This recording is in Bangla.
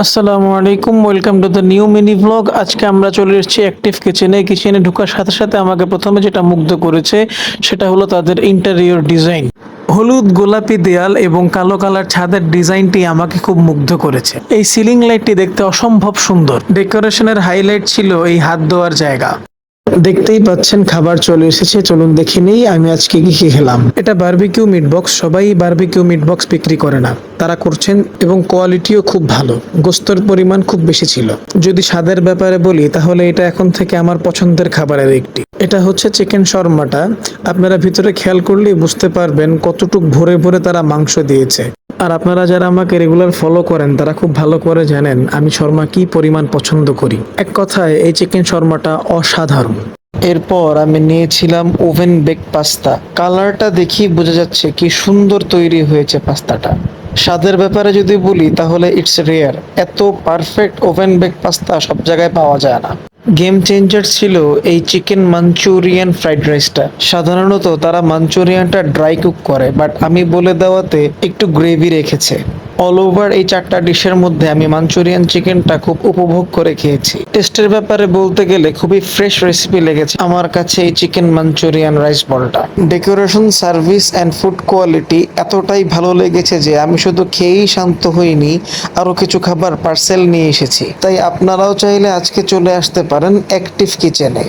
আসসালামু আলাইকুম, welcome to the new mini vlog. আজকে আমরা চলে এসেছি অ্যাক্টিভ কিচেনে। কিচেনে ঢোকার সাথে সাথে আমাকে প্রথমে যেটা মুগ্ধ করেছে সেটা হলো তাদের ইন্টেরিয়র ডিজাইন। হলুদ গোলাপি দেয়াল এবং কালো কালার ছাদের ডিজাইনটি আমাকে খুব মুগ্ধ করেছে। এই সিলিং লাইটটি দেখতে অসম্ভব সুন্দর। ডেকোরেশনের হাইলাইট ছিল এই হাত ধোয়ার জায়গা। দেখতেই পাচ্ছেন খাবার চলে এসেছে, চলুন দেখে নেই আমি আজকে কি কি খেলাম। এটা বারবিকিউ মিট বক্স। সবাই বারবিকিউ মিট বক্স বিক্রি করে না, তারা করছেন এবং কোয়ালিটিও খুব ভালো। গোস্তের পরিমাণ খুব বেশি ছিল। যদি স্বাদের ব্যাপারে বলি তাহলে এটা এখন থেকে আমার পছন্দের খাবারের একটি। এটা হচ্ছে চিকেন শর্মাটা। আপনারা ভিতরে খেয়াল করলেই বুঝতে পারবেন কতটুক ভরে ভরে তারা মাংস দিয়েছে। আর আপনারা যারা আমাকে রেগুলার ফলো করেন তারা খুব ভালো করে জানেন আমি শর্মা কি পরিমাণ পছন্দ করি। এক কথায় এই চিকেন শর্মাটা অসাধারণ। এরপর আমি নিয়েছিলাম ওভেন বেক পাস্তা। কালারটা দেখি বোঝা যাচ্ছে কি সুন্দর তৈরি হয়েছে পাস্তাটা। স্বাদের ব্যাপারে যদি বলি তাহলে ইটস রেয়ার। এত পারফেক্ট ওভেন বেক পাস্তা সব জায়গায় পাওয়া যায় না। গেম চেঞ্জার ছিল এই চিকেন মাঞ্চুরিয়ান ফ্রাইড রাইসটা। সাধারণত তারা মাঞ্চুরিয়ানটা ড্রাই কুক করে, বাট আমি বলে দেওয়াতে একটু গ্রেভি রেখেছে। অল ওভার এই চারটা ডিশের মধ্যে আমি মাঞ্চুরিয়ান চিকেনটা খুব উপভোগ করে খেয়েছি। টেস্টের ব্যাপারে বলতে গেলে খুবই ফ্রেশ রেসিপি লেগেছে আমার কাছে এই চিকেন মাঞ্চুরিয়ান রাইস বলটা। Decoration, service and food quality এতটাই ভালো লেগেছে যে আমি শুধু খেয়েই শান্ত হইনি, আরো কিছু খাবার পার্সেল নিয়ে এসেছি। তাই আপনারাও চাইলে আজকে চলে আসতে পারেন অ্যাক্টিভ কিচেনে।